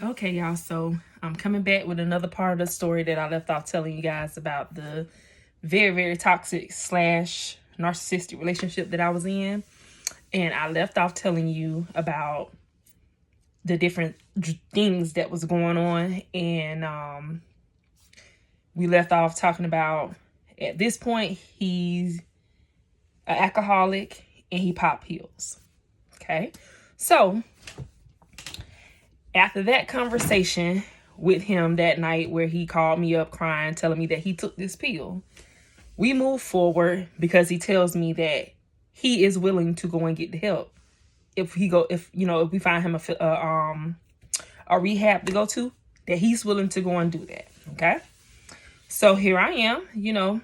Okay, y'all. So I'm coming back with another part of the story that I left off telling you guys about the very, very toxic slash narcissistic relationship that I was in. And I left off telling you about the different things that was going on. And we left off talking about, at this point, he's an alcoholic and he popped pills. Okay. So after that conversation with him that night where he called me up crying, telling me that he took this pill, we move forward because he tells me that he is willing to go and get the help if we find him a rehab to go to, that he's willing to go and do that. Okay. So here I am,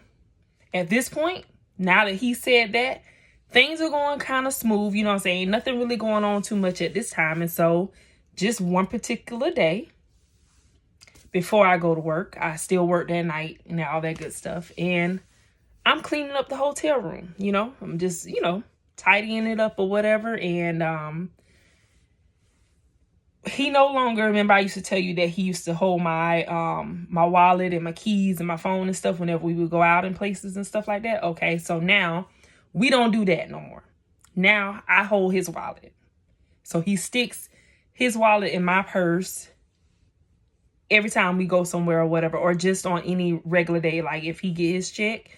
at this point, now that he said that, things are going kind of smooth, you know what I'm saying? Nothing really going on too much at this time. And so just one particular day before I go to work, I still work that night and all that good stuff. And I'm cleaning up the hotel room, I'm just, tidying it up or whatever. And he no longer, remember I used to tell you that he used to hold my my wallet and my keys and my phone and stuff whenever we would go out in places and stuff like that. Okay, so now we don't do that no more. Now I hold his wallet. So he sticks his wallet in my purse every time we go somewhere or whatever, or just on any regular day. Like if he get his check,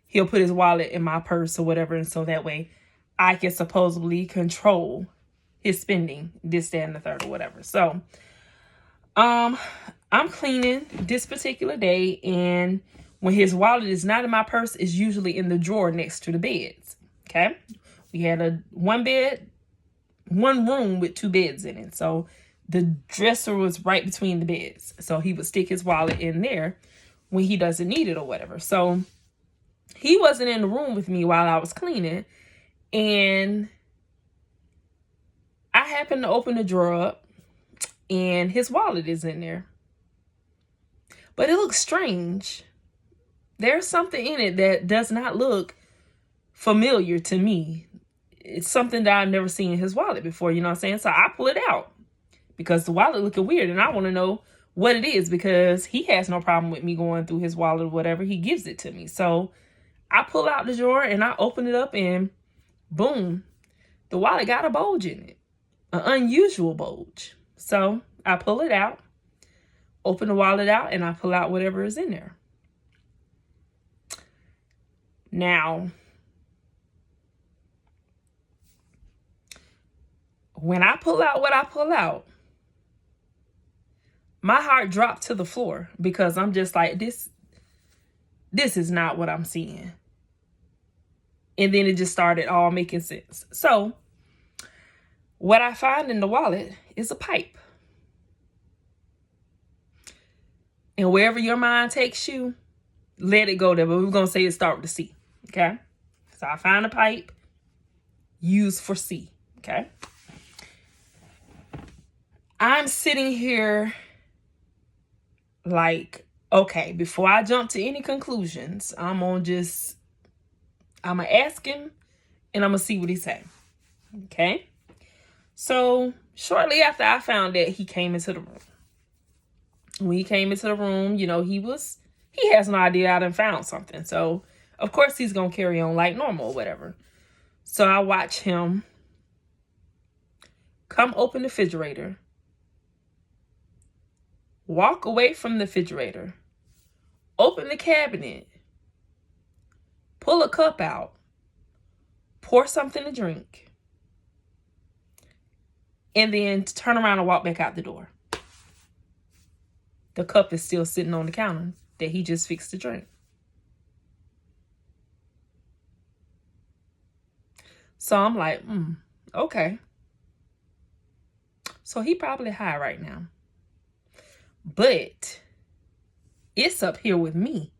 he'll put his wallet in my purse or whatever. And so that way I can supposedly control his spending, this, that, and the third or whatever. So I'm cleaning this particular day, and when his wallet is not in my purse, it's usually in the drawer next to the beds. Okay. We had one room with two beds in it. So the dresser was right between the beds. So he would stick his wallet in there when he doesn't need it or whatever. So he wasn't in the room with me while I was cleaning. And I happened to open the drawer up and his wallet is in there. But it looks strange. There's something in it that does not look familiar to me. It's something that I've never seen in his wallet before, you know what I'm saying? So I pull it out because the wallet looking weird and I want to know what it is, because he has no problem with me going through his wallet or whatever. He gives it to me. So I pull out the drawer and I open it up and boom, the wallet got a bulge in it, an unusual bulge. So I pull it out, open the wallet out, and I pull out whatever is in there. Now, when I pull out what I pull out, my heart dropped to the floor because I'm just like, this is not what I'm seeing. And then it just started all making sense. So what I find in the wallet is a pipe. And wherever your mind takes you, let it go there. But we're going to say it start with a C. Okay. So I find a pipe used for C. Okay. I'm sitting here like, okay, before I jump to any conclusions, I'm going to ask him and I'm going to see what he say. Okay. So shortly after I found that, he came into the room. When he came into the room, he has no idea I done found something. So of course he's going to carry on like normal or whatever. So I watch him come open the refrigerator, walk away from the refrigerator, open the cabinet, pull a cup out, pour something to drink, and then turn around and walk back out the door. The cup is still sitting on the counter that he just fixed to drink. So I'm like, okay. So he probably high right now. But it's up here with me.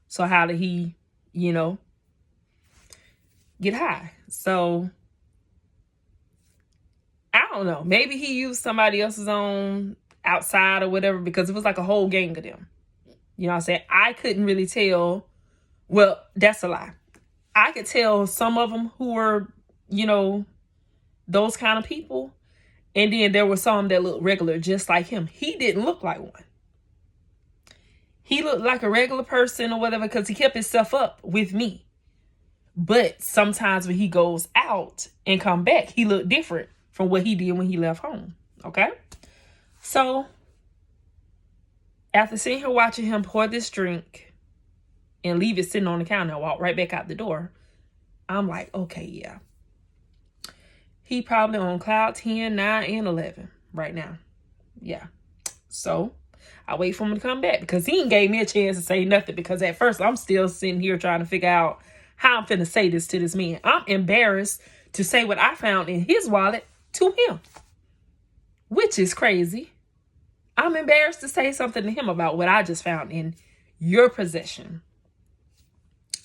So how did he, get high? So I don't know. Maybe he used somebody else's own outside or whatever, because it was like a whole gang of them. You know what I'm saying? I couldn't really tell. Well, that's a lie. I could tell some of them who were, those kind of people. And then there were some that looked regular, just like him. He didn't look like one. He looked like a regular person or whatever because he kept himself up with me. But sometimes when he goes out and come back, he looked different from what he did when he left home. Okay? So, after sitting here watching him pour this drink and leave it sitting on the counter and walk right back out the door, I'm like, okay, yeah. He probably on cloud 10, 9, and 11 right now. Yeah. So, I wait for him to come back because he ain't gave me a chance to say nothing because at first I'm still sitting here trying to figure out how I'm finna say this to this man. I'm embarrassed to say what I found in his wallet to him, which is crazy. I'm embarrassed to say something to him about what I just found in your possession.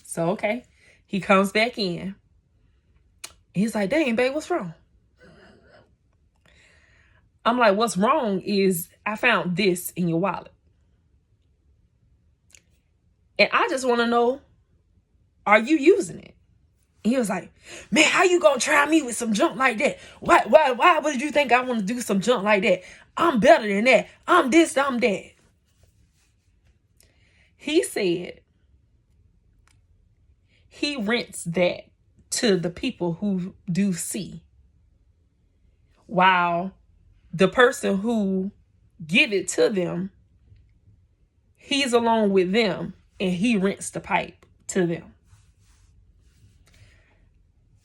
So, okay, he comes back in. He's like, dang, babe, what's wrong? I'm like, what's wrong is I found this in your wallet. And I just want to know, are you using it? And he was like, man, how you gonna try me with some junk like that? Why would you think I want to do some junk like that? I'm better than that. I'm this, I'm that. He said he rents that to the people who do see, while the person who give it to them, he's along with them and he rents the pipe to them.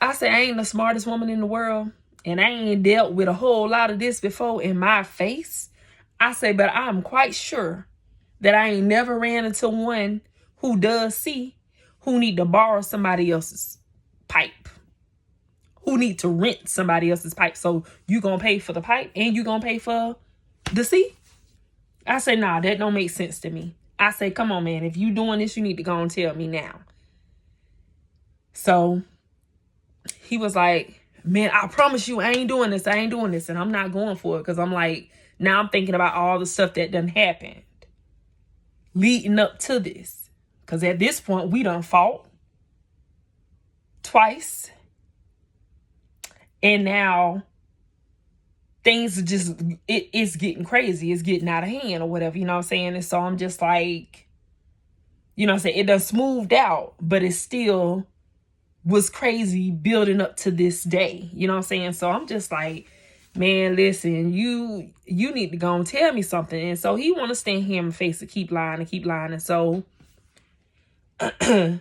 I say, I ain't the smartest woman in the world and I ain't dealt with a whole lot of this before in my face. I say, but I'm quite sure that I ain't never ran into one who does see, who need to borrow somebody else's pipe, who need to rent somebody else's pipe. So you gonna pay for the pipe and you gonna pay for the see? I say, nah, that don't make sense to me. I say, come on, man. If you doing this, you need to go and tell me now. So he was like, man, I promise you I ain't doing this. I ain't doing this. And I'm not going for it because I'm like, now I'm thinking about all the stuff that done happened leading up to this. Because at this point, we done fought twice. And now things are just, it's getting crazy. It's getting out of hand or whatever, you know what I'm saying? And so I'm just like, you know what I'm saying? It done smoothed out, but it still was crazy building up to this day. You know what I'm saying? So I'm just like, man, listen, you need to go and tell me something. And so he want to stand here in my face and keep lying and keep lying. And so I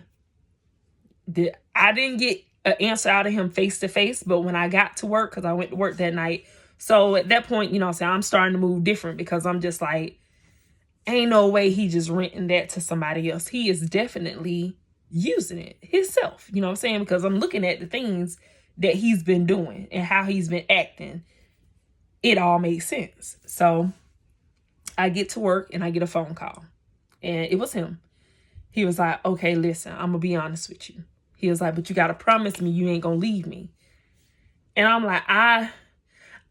didn't get an answer out of him face to face, but when I got to work, because I went to work that night, so at that point, you know what I'm saying, I'm starting to move different because I'm just like, ain't no way he just renting that to somebody else. He is definitely using it himself, you know what I'm saying? Because I'm looking at the things that he's been doing and how he's been acting. It all makes sense. So I get to work and I get a phone call and it was him. He was like, okay, listen, I'm gonna be honest with you. He was like, but you gotta promise me you ain't gonna leave me. And I'm like, I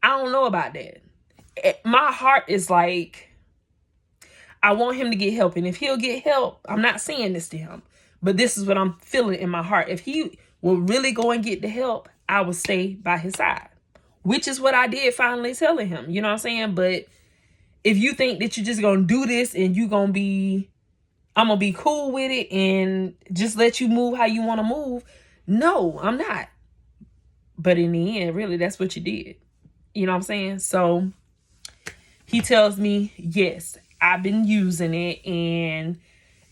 don't know about that. My heart is like, I want him to get help. And if he'll get help, I'm not saying this to him, but this is what I'm feeling in my heart. If he will really go and get the help, I will stay by his side, which is what I did finally telling him, you know what I'm saying? But if you think that you're just going to do this and I'm going to be cool with it and just let you move how you want to move. No, I'm not. But in the end, really, that's what you did. You know what I'm saying? So he tells me, yes, I've been using it and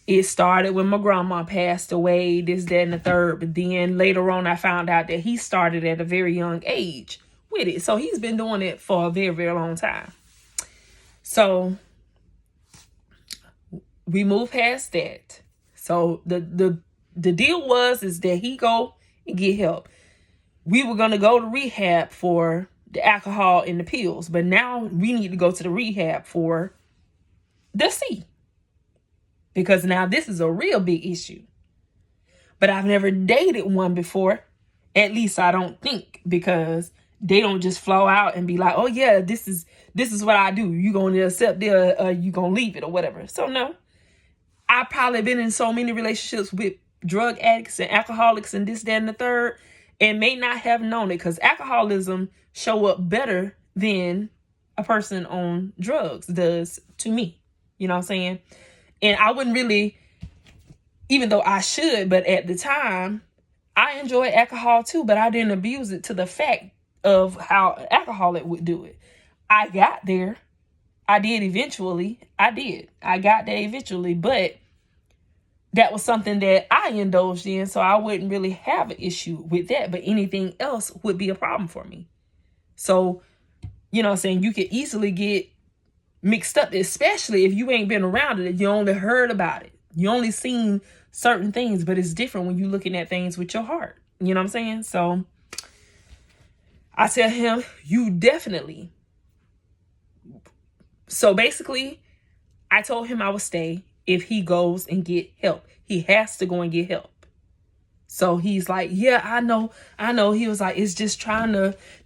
it started when my grandma passed away, this, that, and the third. But then later on, I found out that he started at a very young age with it. So he's been doing it for a very, very long time. So we moved past that. So the deal is that he go and get help. We were going to go to rehab for the alcohol and the pills, but now we need to go to the rehab for the C, because now this is a real big issue. But I've never dated one before. At least I don't think, because they don't just flow out and be like, oh yeah, this is what I do. You going to accept it or you going to leave it or whatever. So no, I've probably been in so many relationships with drug addicts and alcoholics and this, that, and the third, and may not have known it, because alcoholism show up better than a person on drugs does to me. You know what I'm saying? And I wouldn't really, even though I should, but at the time, I enjoyed alcohol too, but I didn't abuse it to the fact of how an alcoholic would do it. I got there. I did eventually. I did. I got there eventually, but that was something that I indulged in, so I wouldn't really have an issue with that, but anything else would be a problem for me. So, you know what I'm saying, you could easily get mixed up, especially if you ain't been around it. You only heard about it. You only seen certain things, but it's different when you're looking at things with your heart. You know what I'm saying? So I tell him, you definitely. So basically, I told him I would stay if he goes and get help. He has to go and get help. So he's like, yeah, I know. He was like, it's just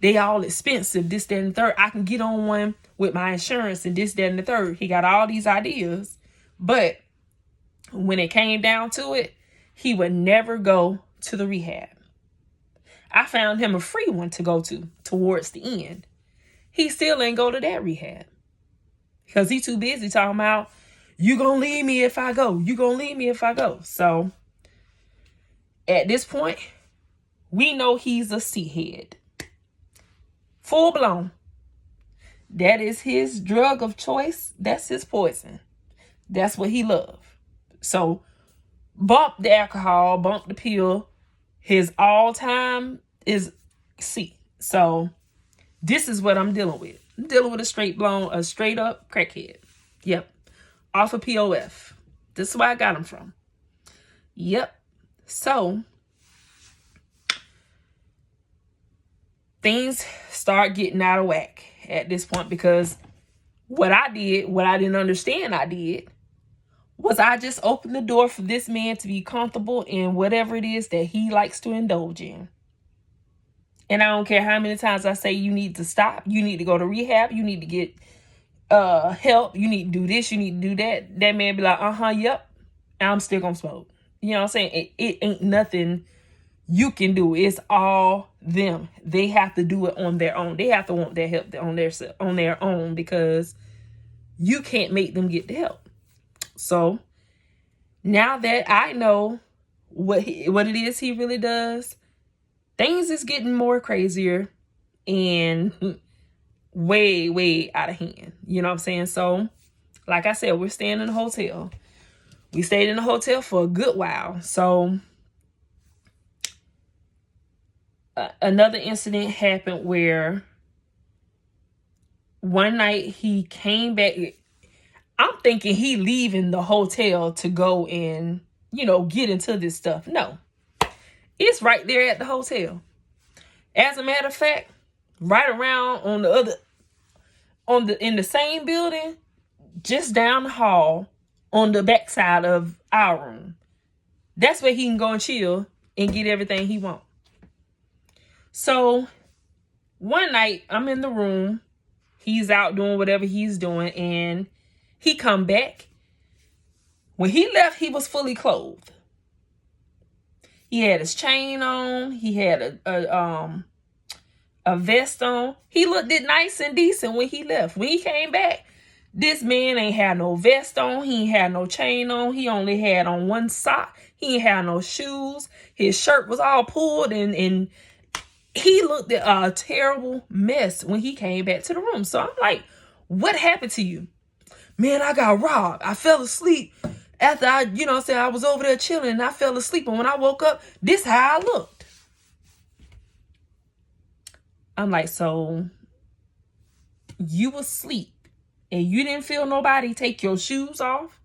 they all expensive, this, that, and the third. I can get on one with my insurance and this, that, and the third. He got all these ideas. But when it came down to it, he would never go to the rehab. I found him a free one to go to towards the end. He still ain't go to that rehab. Because he too busy talking about, you gonna leave me if I go. You gonna leave me if I go. So at this point, we know he's a C-head. Full blown. That is his drug of choice. That's his poison. That's what he loves. So bump the alcohol, bump the pill. His all-time is C. So this is what I'm dealing with. I'm dealing with a straight up crackhead. Yep. Off of POF. This is where I got him from. Yep. So things start getting out of whack at this point, because what I didn't understand I did, was I just opened the door for this man to be comfortable in whatever it is that he likes to indulge in. And I don't care how many times I say, you need to stop, you need to go to rehab, you need to get help, you need to do this, you need to do that. That man be like, yep, I'm still gonna smoke. You know what I'm saying? It ain't nothing you can do. It's all them. They have to do it on their own. They have to want their help on their own, because you can't make them get the help. So now that I know what it is he really does, things is getting more crazier and way, way out of hand. You know what I'm saying? So, like I said, we're staying in a hotel. We stayed in the hotel for a good while. So another incident happened where one night he came back. I'm thinking he leaving the hotel to go and, get into this stuff. No, it's right there at the hotel. As a matter of fact, right around in the same building, just down the hall on the backside of our room. That's where he can go and chill and get everything he wants. So one night I'm in the room, he's out doing whatever he's doing, and he come back. When he left, he was fully clothed. He had his chain on. He had a vest on. He looked nice and decent when he left. When he came back, this man ain't had no vest on. He ain't had no chain on. He only had on one sock. He ain't had no shoes. His shirt was all pulled, and he looked at a terrible mess when he came back to the room. So I'm like, what happened to you? Man, I got robbed. I fell asleep after I was over there chilling, and I fell asleep. And when I woke up, this how I looked. I'm like, so you was asleep and you didn't feel nobody take your shoes off,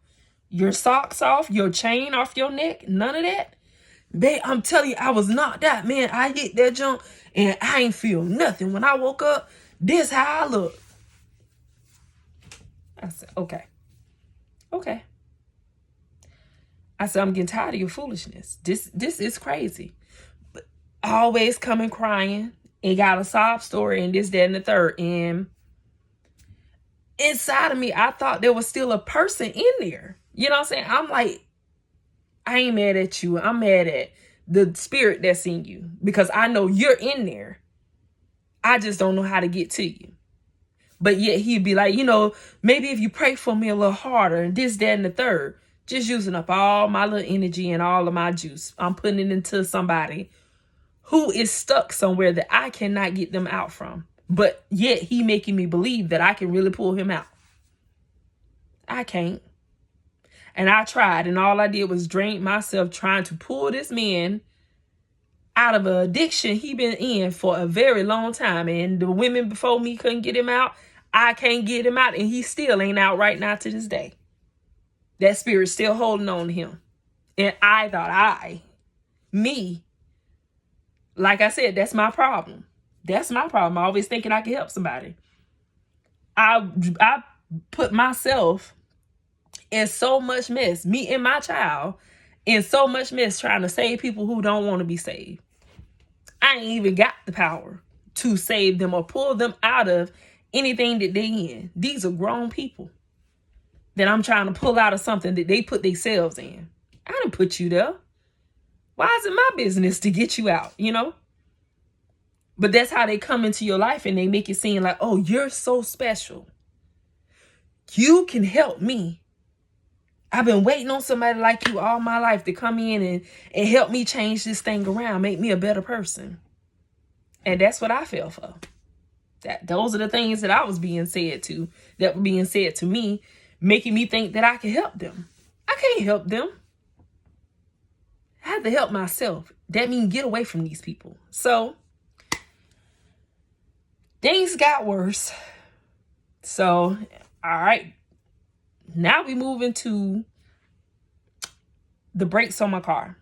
your socks off, your chain off your neck? None of that? Babe, I'm telling you, I was knocked out, man. I hit that jump and I ain't feel nothing. When I woke up, this how I look. I said, okay. I said, I'm getting tired of your foolishness. This is crazy. But always coming crying and got a sob story and this, that, and the third. And inside of me, I thought there was still a person in there. You know what I'm saying? I'm like, I ain't mad at you. I'm mad at the spirit that's in you, because I know you're in there. I just don't know how to get to you. But yet he'd be like, maybe if you pray for me a little harder and this, that, and the third. Just using up all my little energy and all of my juice. I'm putting it into somebody who is stuck somewhere that I cannot get them out from. But yet he making me believe that I can really pull him out. I can't. And I tried, and all I did was drain myself trying to pull this man out of an addiction he been in for a very long time. And the women before me couldn't get him out. I can't get him out, and he still ain't out right now to this day. That spirit's still holding on to him. And I thought me, like I said, that's my problem. That's my problem. I always thinking I can help somebody. I put myself in so much mess, me and my child, in so much mess trying to save people who don't want to be saved. I ain't even got the power to save them or pull them out of anything that they in. These are grown people that I'm trying to pull out of something that they put themselves in. I didn't put you there. Why is it my business to get you out, But that's how they come into your life, and they make it seem like, oh, you're so special. You can help me. I've been waiting on somebody like you all my life to come in and help me change this thing around, make me a better person. And that's what I fell for. Those are the things that I was being said to, that were being said to me, making me think that I can help them. I can't help them. I have to help myself. That means get away from these people. So things got worse. So, all right. Now we move into the brakes on my car.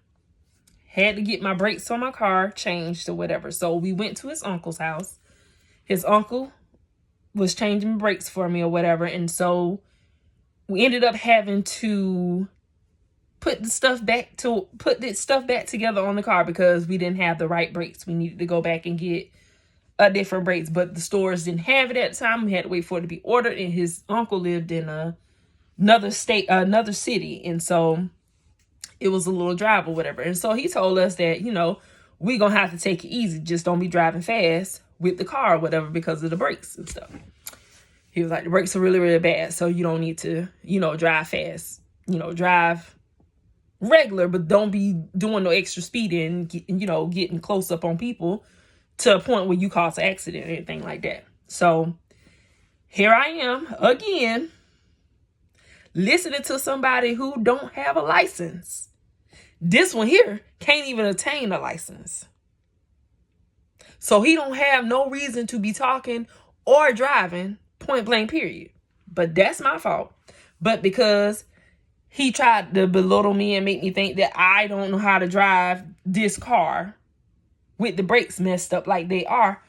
Had to get my brakes on my car changed or whatever. So we went to his uncle's house. His uncle was changing brakes for me or whatever. And so we ended up having to put this stuff back together on the car because we didn't have the right brakes. We needed to go back and get a different brakes, but the stores didn't have it at the time. We had to wait for it to be ordered, and his uncle lived in another state, another city, and so it was a little drive or whatever. And so he told us that, we're gonna have to take it easy. Just don't be driving fast with the car or whatever because of the brakes and stuff. He was like, the brakes are really, really bad, so you don't need to, drive fast. Drive regular, but don't be doing no extra speeding, getting close up on people to a point where you cause an accident or anything like that. So here I am again, listening to somebody who don't have a license. This one here can't even attain a license. So he don't have no reason to be talking or driving, point blank, period. But that's my fault. But because he tried to belittle me and make me think that I don't know how to drive this car with the brakes messed up like they are.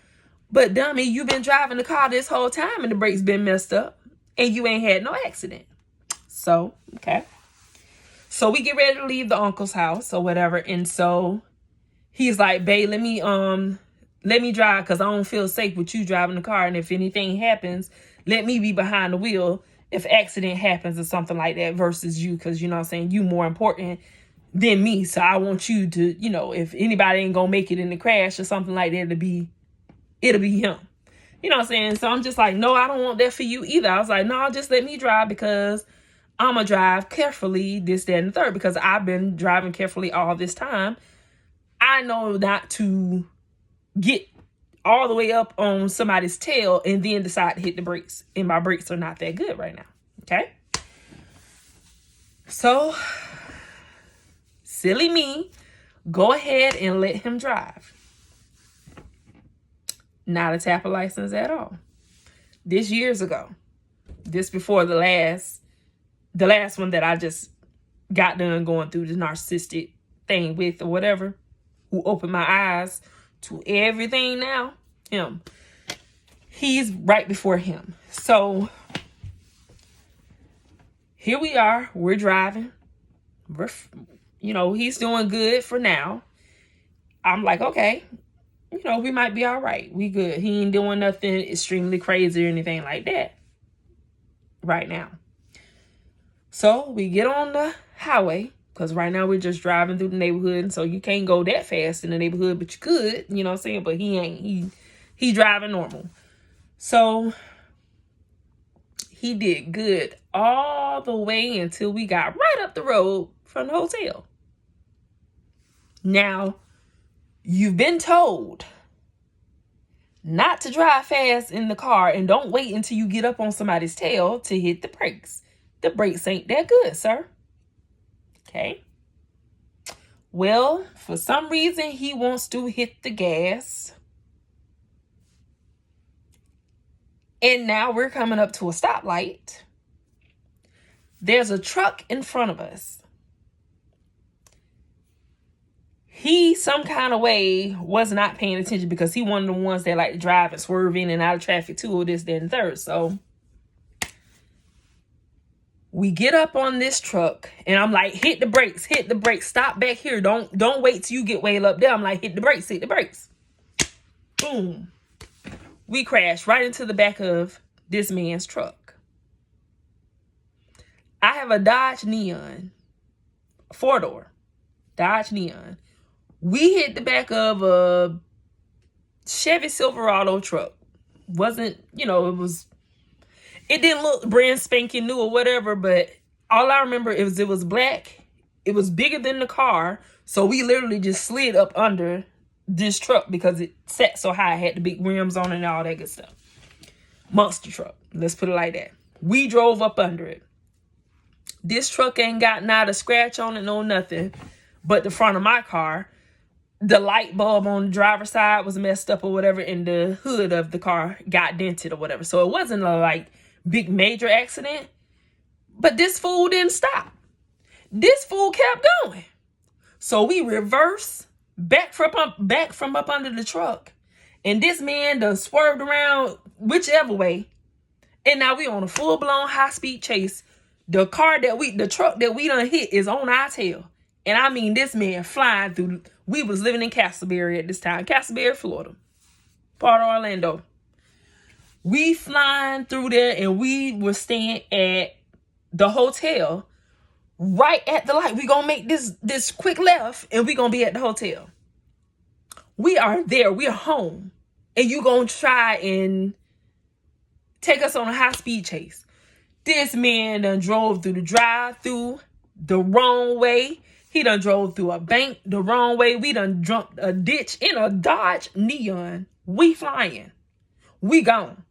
But dummy, you've been driving the car this whole time and the brakes been messed up and you ain't had no accident. So, okay. So we get ready to leave the uncle's house or whatever. And so he's like, babe, let me drive because I don't feel safe with you driving the car. And if anything happens, let me be behind the wheel if accident happens or something like that versus you. Because, you know what I'm saying, you more important than me. So I want you to, if anybody ain't going to make it in the crash or something like that, it'll be him. You know what I'm saying? So I'm just like, no, I don't want that for you either. I was like, no, just let me drive because I'm going to drive carefully, this, that, and the third, because I've been driving carefully all this time. I know not to get all the way up on somebody's tail and then decide to hit the brakes. And my brakes are not that good right now. Okay? So, silly me, go ahead and let him drive. Not a TAPA license at all. This years ago. This before the last one that I just got done going through the narcissistic thing with or whatever, who opened my eyes to everything now, him. He's right before him. So here we are. We're driving. He's doing good for now. I'm like, okay, we might be all right. We good. He ain't doing nothing extremely crazy or anything like that right now. So we get on the highway because right now we're just driving through the neighborhood. And so you can't go that fast in the neighborhood, but you could, you know what I'm saying? But he ain't. He driving normal. So he did good all the way until we got right up the road from the hotel. Now, you've been told not to drive fast in the car, and don't wait until you get up on somebody's tail to hit the brakes. The brakes ain't that good, sir. Okay. Well, for some reason, he wants to hit the gas. And now we're coming up to a stoplight. There's a truck in front of us. He, some kind of way, was not paying attention because he one of the ones that like to drive and swerve in and out of traffic too, or this, that, and third. So we get up on this truck and I'm like, hit the brakes, stop back here. Don't wait till you get way up there. I'm like, hit the brakes. Boom. We crashed right into the back of this man's truck. I have a Dodge Neon, 4-door Dodge Neon. We hit the back of a Chevy Silverado truck. Wasn't, it didn't look brand spanking new or whatever, but all I remember is it was black. It was bigger than the car. So we literally just slid up under this truck because it sat so high. It had the big rims on it and all that good stuff. Monster truck. Let's put it like that. We drove up under it. This truck ain't got not a scratch on it, no nothing. But the front of my car, the light bulb on the driver's side was messed up or whatever, and the hood of the car got dented or whatever. So it wasn't a like big major accident. But this fool didn't stop. This fool kept going. So we reversed back from up under the truck. And this man done swerved around whichever way. And now we on a full-blown high-speed chase. The truck that we done hit is on our tail. And I mean, this man flying through. We was living in Castleberry at this time. Castleberry, Florida. Part of Orlando. We flying through there and we were staying at the hotel right at the light. We gonna make this quick left and we gonna be at the hotel. We are there. We are home. And you gonna try and take us on a high-speed chase. This man done drove through the drive-through the wrong way. He done drove through a bank the wrong way. We done jumped a ditch in a Dodge Neon. We flying. We gone.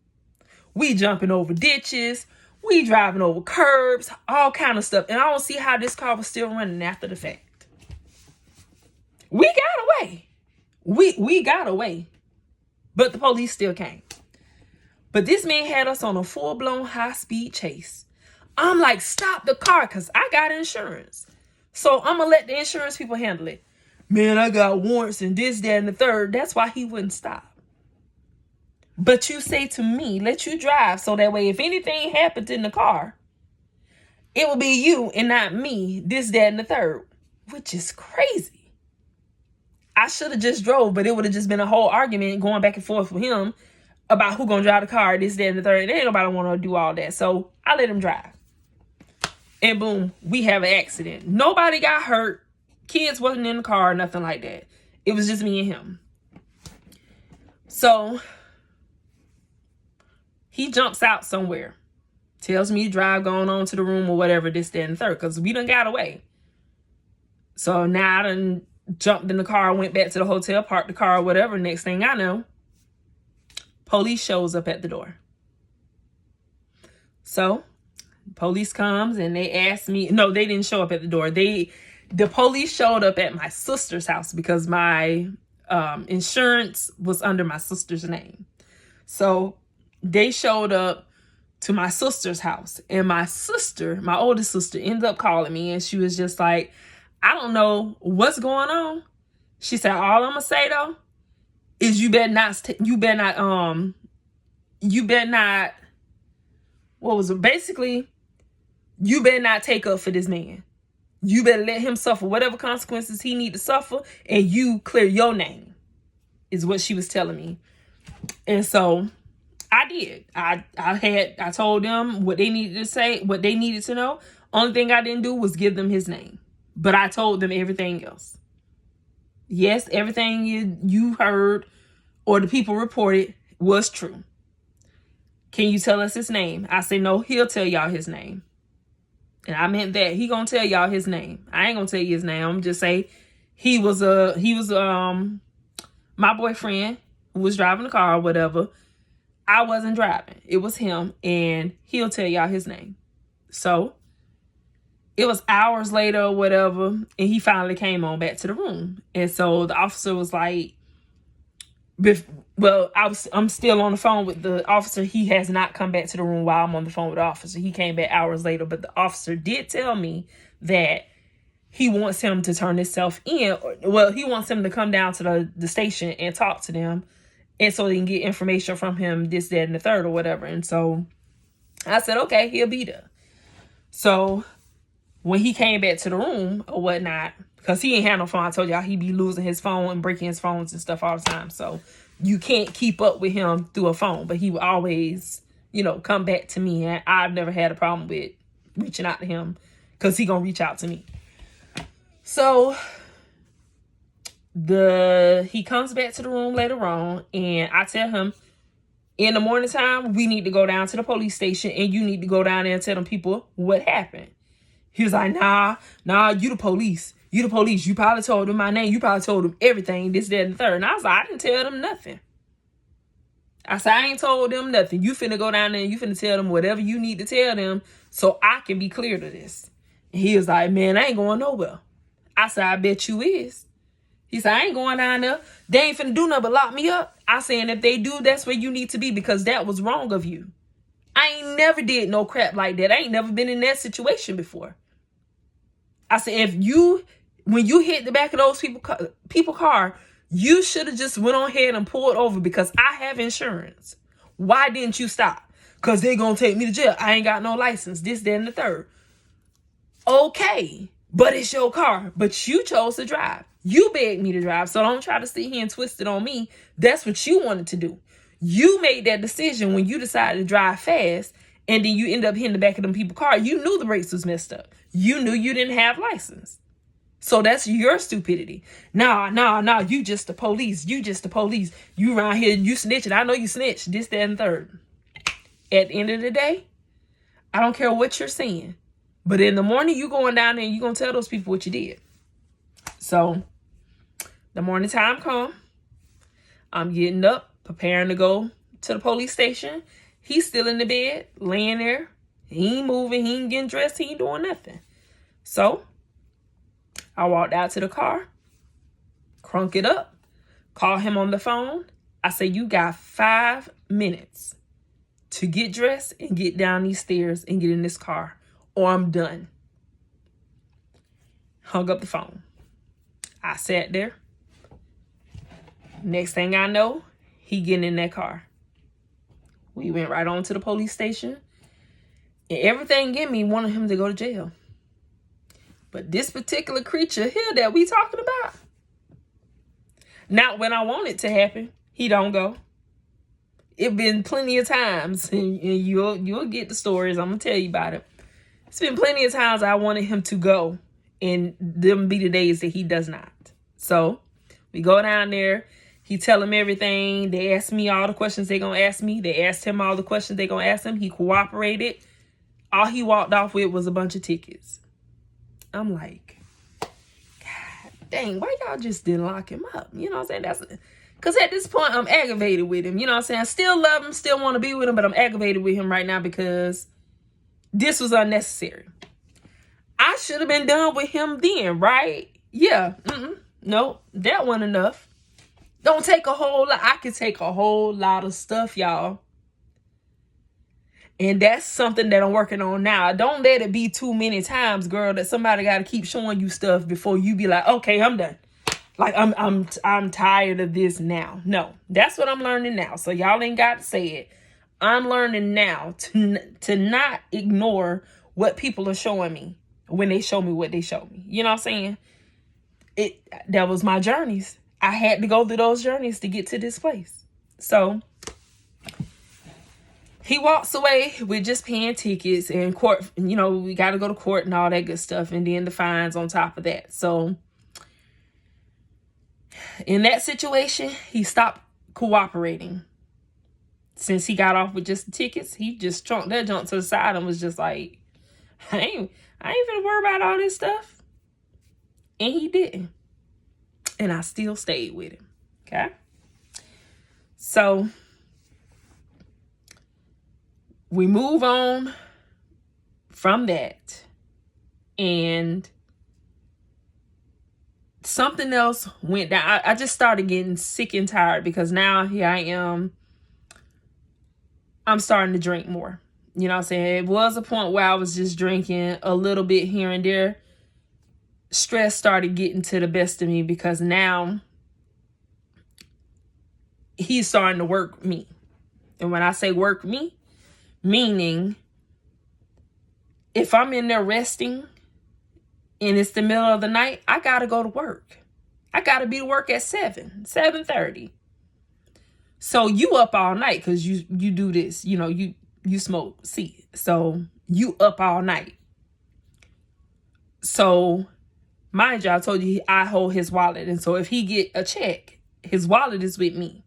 We jumping over ditches. We driving over curbs. All kind of stuff. And I don't see how this car was still running after the fact. We got away. We got away. But the police still came. But this man had us on a full-blown high-speed chase. I'm like, stop the car because I got insurance. So I'm going to let the insurance people handle it. Man, I got warrants and this, that, and the third. That's why he wouldn't stop. But you say to me, let you drive so that way if anything happens in the car, it will be you and not me, this, that, and the third, which is crazy. I should have just drove, but it would have just been a whole argument going back and forth with him about who gonna drive the car, this, that, and the third. And ain't nobody want to do all that. So I let him drive. And boom, we have an accident. Nobody got hurt. Kids wasn't in the car, nothing like that. It was just me and him. So he jumps out somewhere. Tells me to drive, going on to the room or whatever, this, that, and the third. Because we done got away. So now I done jumped in the car, went back to the hotel, parked the car or whatever. Next thing I know, police shows up at the door. So police comes and they asked me. No, they didn't show up at the door. The police showed up at my sister's house because my insurance was under my sister's name. So they showed up to my sister's house. And my sister, my oldest sister, ended up calling me. And she was just like, I don't know what's going on. She said, all I'm going to say, though, is you better not, what was it? Basically, you better not take up for this man. You better let him suffer whatever consequences he need to suffer, and you clear your name, is what she was telling me. And so I did. I told them what they needed to say, what they needed to know. Only thing I didn't do was give them his name. But I told them everything else. Yes, everything you heard or the people reported was true. Can you tell us his name? I said, no, he'll tell y'all his name. And I meant that. He gonna tell y'all his name. I ain't gonna tell you his name. I'm just say he was my boyfriend who was driving the car or whatever. I wasn't driving. It was him, and he'll tell y'all his name. So it was hours later or whatever, and he finally came on back to the room. And so the officer was like, well, I'm still on the phone with the officer. He has not come back to the room while I'm on the phone with the officer. He came back hours later, but the officer did tell me that he wants him to turn himself in. Well, he wants him to come down to the station and talk to them, and so they can get information from him, this, that, and the third or whatever. And so I said, okay, he'll be there. So when he came back to the room or whatnot, because he ain't had no phone. I told y'all he be losing his phone and breaking his phones and stuff all the time. So you can't keep up with him through a phone. But he would always, come back to me. And I've never had a problem with reaching out to him because he going to reach out to me. So he comes back to the room later on. And I tell him, in the morning time, we need to go down to the police station. And you need to go down there and tell them people what happened. He was like, nah, you the police. You the police. You probably told them my name. You probably told them everything, this, that, and the third. And I was like, I didn't tell them nothing. I said, I ain't told them nothing. You finna go down there and you finna tell them whatever you need to tell them so I can be clear to this. And he was like, man, I ain't going nowhere. I said, I bet you is. He said, I ain't going down there. They ain't finna do nothing but lock me up. I said, and if they do, that's where you need to be because that was wrong of you. I ain't never did no crap like that. I ain't never been in that situation before. I said, when you hit the back of those people car, you should have just went on ahead and pulled over because I have insurance. Why didn't you stop? Because they're going to take me to jail. I ain't got no license, this, that, and the third. Okay, but it's your car. But you chose to drive. You begged me to drive, so don't try to sit here and twist it on me. That's what you wanted to do. You made that decision when you decided to drive fast, and then you end up hitting the back of them people's car. You knew the brakes was messed up. You knew you didn't have license. So that's your stupidity. Nah, you just the police. You just the police. You around here, you snitching. I know you snitched, this, that, and third. At the end of the day, I don't care what you're saying. But in the morning, you going down there and you going to tell those people what you did. So the morning time come. I'm getting up, preparing to go to the police station. He's still in the bed, laying there. He ain't moving. He ain't getting dressed. He ain't doing nothing. So I walked out to the car, crunk it up, call him on the phone. I say, you got 5 minutes to get dressed and get down these stairs and get in this car, or I'm done. Hung up the phone. I sat there. Next thing I know, he getting in that car. We went right on to the police station. And everything in me wanted him to go to jail. But this particular creature here that we talking about, not when I want it to happen, he don't go. It been plenty of times, and you'll get the stories. I'm going to tell you about it. It's been plenty of times I wanted him to go, and them be the days that he does not. So we go down there. He tell them everything. They ask me all the questions they going to ask me. They asked him all the questions they going to ask him. He cooperated. All he walked off with was a bunch of tickets. I'm like, God dang, why y'all just didn't lock him up? You know what I'm saying? Because at this point, I'm aggravated with him. You know what I'm saying? I still love him, still want to be with him, but I'm aggravated with him right now because this was unnecessary. I should have been done with him then, right? Yeah. No, that wasn't enough. Don't take a whole lot. I could take a whole lot of stuff, y'all. And that's something that I'm working on now. Don't let it be too many times, girl, that somebody got to keep showing you stuff before you be like, okay, I'm done. Like, I'm tired of this now. No, that's what I'm learning now. So y'all ain't got to say it. I'm learning now to not ignore what people are showing me when they show me what they show me. You know what I'm saying? That was my journeys. I had to go through those journeys to get to this place. So he walks away with just paying tickets and court. You know, we got to go to court and all that good stuff. And then the fines on top of that. So in that situation, he stopped cooperating. Since he got off with just the tickets, he just chunked that junk to the side and was just like, I ain't gonna worry about all this stuff. And he didn't. And I still stayed with him. Okay. So we move on from that. And something else went down. I just started getting sick and tired because now here I am. I'm starting to drink more. You know what I'm saying? It was a point where I was just drinking a little bit here and there. Stress started getting to the best of me because now he's starting to work me. And when I say work me, meaning if I'm in there resting and it's the middle of the night, I got to go to work. I got to be to work at 7:30. So you up all night because you do this, you know, you smoke seed. So you up all night. So mind you, I told you I hold his wallet. And so if he get a check, his wallet is with me.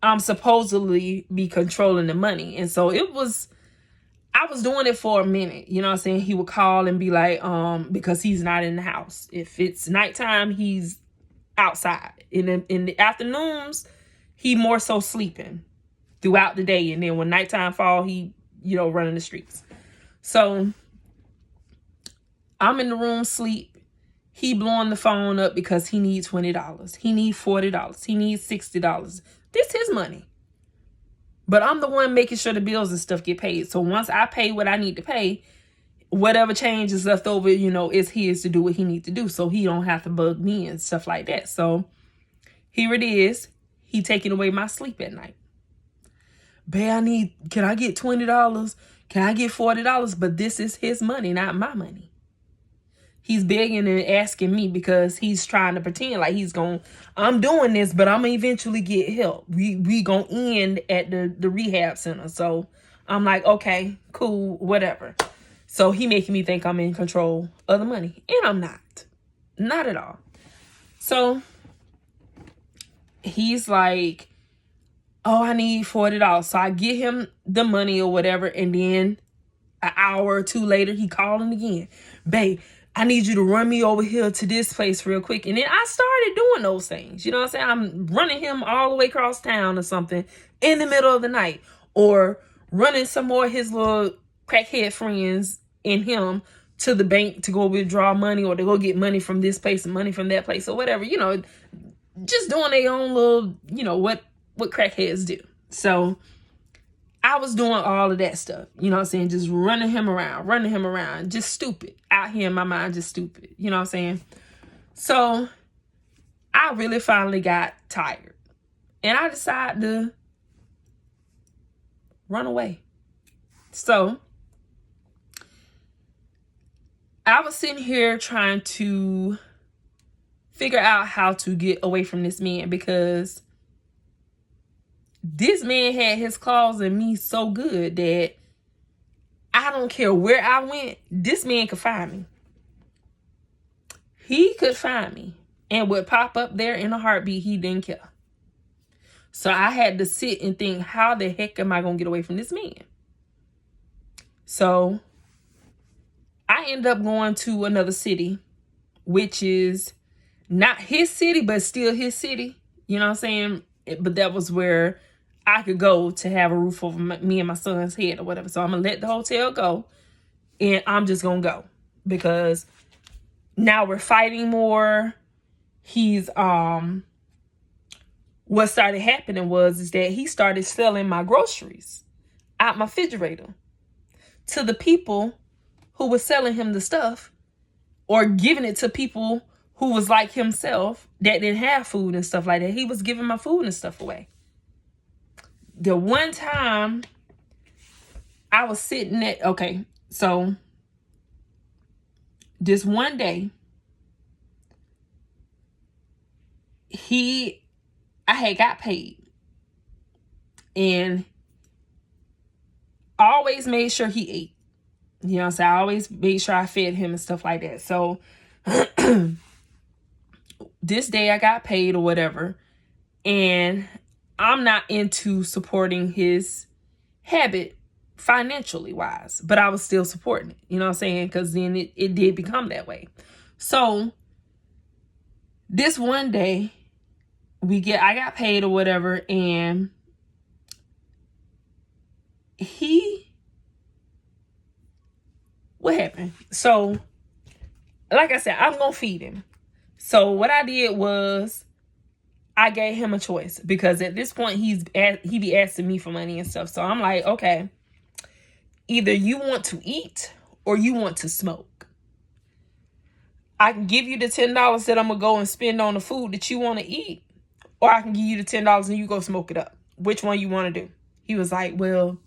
I'm supposedly be controlling the money. And so I was doing it for a minute. You know what I'm saying? He would call and be like, because he's not in the house. If it's nighttime, he's outside. In the afternoons, he more so sleeping throughout the day. And then when nighttime fall, he, running the streets. So I'm in the room sleep. He blowing the phone up because he needs $20. He needs $40. He needs $60. This his money. But I'm the one making sure the bills and stuff get paid. So once I pay what I need to pay, whatever change is left over, is his to do what he needs to do. So he don't have to bug me and stuff like that. So here it is. He taking away my sleep at night. Babe, can I get $20? Can I get $40? But this is his money, not my money. He's begging and asking me because he's trying to pretend like I'm doing this, but I'm going to eventually get help. We going to end at the rehab center. So I'm like, okay, cool, whatever. So he making me think I'm in control of the money. And I'm not. Not at all. So he's like, oh, I need $40. So I get him the money or whatever. And then an hour or two later, he calling again. Babe, I need you to run me over here to this place real quick. And then I started doing those things. You know what I'm saying? I'm running him all the way across town or something in the middle of the night. Or running some more of his little crackhead friends and him to the bank to go withdraw money or to go get money from this place and money from that place or whatever. Just doing their own little, what crackheads do. So I was doing all of that stuff, you know what I'm saying? Just running him around, just stupid. Out here in my mind, just stupid, you know what I'm saying? So I really finally got tired. And I decided to run away. So I was sitting here trying to figure out how to get away from this man because this man had his claws in me so good that I don't care where I went, this man could find me. He could find me and would pop up there in a heartbeat. He didn't care. So I had to sit and think, how the heck am I going to get away from this man? So I ended up going to another city, which is not his city, but still his city. You know what I'm saying? But that was where I could go to have a roof over me and my son's head or whatever. So I'm going to let the hotel go and I'm just going to go because now we're fighting more. He's, what started happening is that he started selling my groceries out my refrigerator to the people who were selling him the stuff or giving it to people who was like himself that didn't have food and stuff like that. He was giving my food and stuff away. The one time I was sitting so this one day, I had got paid and I always made sure he ate. You know what I'm saying? I always made sure I fed him and stuff like that. So this day I got paid or whatever. And I'm not into supporting his habit financially wise, but I was still supporting it. You know what I'm saying? Because then it did become that way. So this one day, I got paid or whatever, and what happened? So, like I said, I'm gonna feed him. So what I did was I gave him a choice, because at this point he be asking me for money and stuff. So I'm like, okay, either you want to eat or you want to smoke. I can give you the $10 that I'm gonna go and spend on the food that you want to eat, or I can give you the $10 and you go smoke it up. Which one you want to do? He was like, well,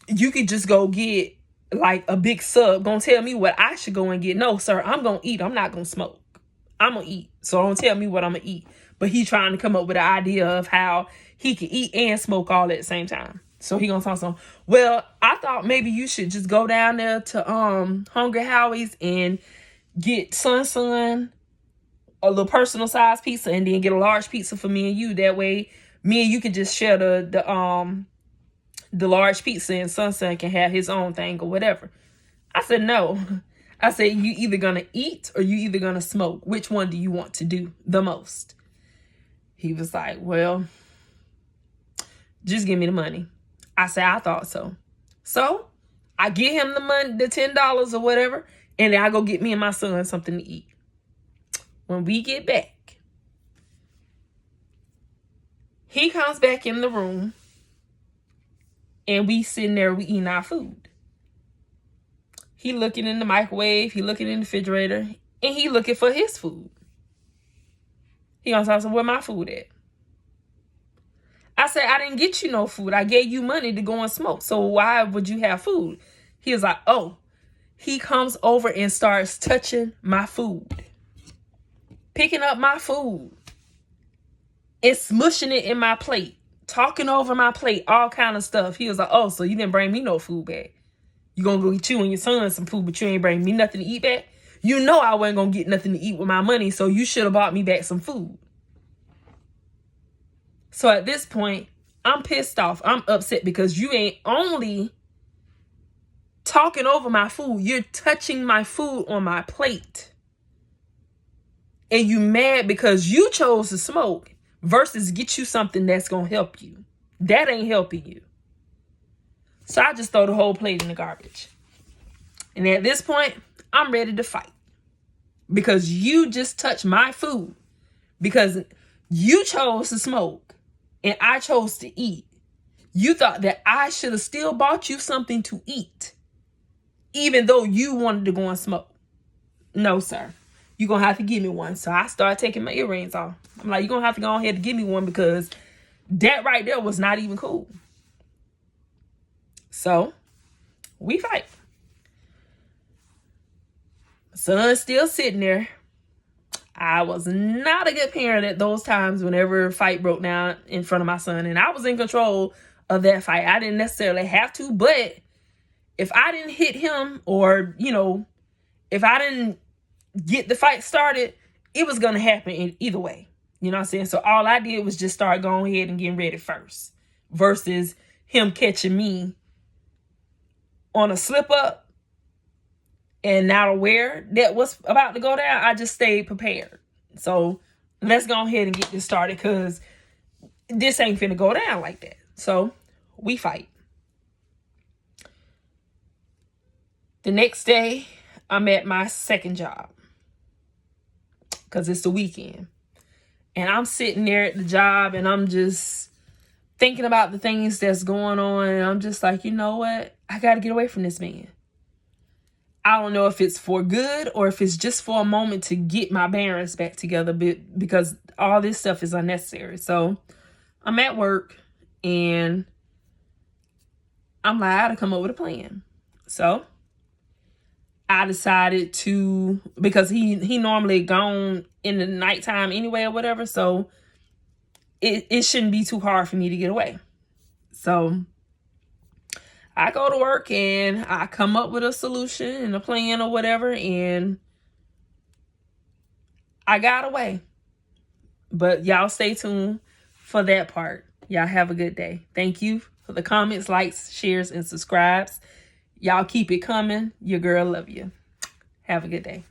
you could just go get like a big sub. Gonna tell me what I should go and get. No, sir, I'm gonna eat. I'm not gonna smoke. I'm gonna eat. So don't tell me what I'm gonna eat. But he trying to come up with an idea of how he could eat and smoke all at the same time. So he gonna talk some. Well, I thought maybe you should just go down there to Hungry Howie's and get Sun a little personal size pizza, and then get a large pizza for me and you. That way, me and you can just share the large pizza, and Sun can have his own thing or whatever. I said no. I said, you either gonna eat or you either gonna smoke. Which one do you want to do the most? He was like, well, just give me the money. I said, I thought so. So I get him the money, the $10 or whatever, and then I go get me and my son something to eat. When we get back, he comes back in the room, and we sitting there, we eating our food. He looking in the microwave, he looking in the refrigerator, and he looking for his food. He gonna say, where my food at? I said, I didn't get you no food. I gave you money to go and smoke. So why would you have food? He was like, oh. He comes over and starts touching my food, picking up my food and smushing it in my plate, talking over my plate, all kind of stuff. He was like, oh, so you didn't bring me no food back. You gonna go get you and your son some food, but you ain't bring me nothing to eat back? You know I wasn't gonna get nothing to eat with my money, so you should have bought me back some food. So at this point, I'm pissed off. I'm upset because you ain't only talking over my food, you're touching my food on my plate. And you mad because you chose to smoke versus get you something that's gonna help you. That ain't helping you. So I just throw the whole plate in the garbage. And at this point, I'm ready to fight. Because you just touched my food. Because you chose to smoke and I chose to eat. You thought that I should have still bought you something to eat, even though you wanted to go and smoke. No, sir. You're going to have to give me one. So I started taking my earrings off. I'm like, you're going to have to go ahead and give me one, because that right there was not even cool. So we fight. Son's still sitting there. I was not a good parent at those times whenever a fight broke down in front of my son. And I was in control of that fight. I didn't necessarily have to, but if I didn't hit him, or, if I didn't get the fight started, it was going to happen in either way. You know what I'm saying? So all I did was just start going ahead and getting ready first, versus him catching me on a slip up and not aware that what's about to go down. I just stayed prepared. So let's go ahead and get this started, because this ain't finna go down like that. So we fight. The next day, I'm at my second job, because it's the weekend. And I'm sitting there at the job, and I'm just thinking about the things that's going on. And I'm just like, you know what? I got to get away from this man. I don't know if it's for good or if it's just for a moment to get my bearings back together, because all this stuff is unnecessary. So I'm at work, and I'm like, I got to come up with a plan. So I decided to, because he normally gone in the nighttime anyway or whatever, so it shouldn't be too hard for me to get away. So I go to work and I come up with a solution and a plan or whatever, and I got away. But y'all stay tuned for that part. Y'all have a good day. Thank you for the comments, likes, shares, and subscribes. Y'all keep it coming. Your girl love you. Have a good day.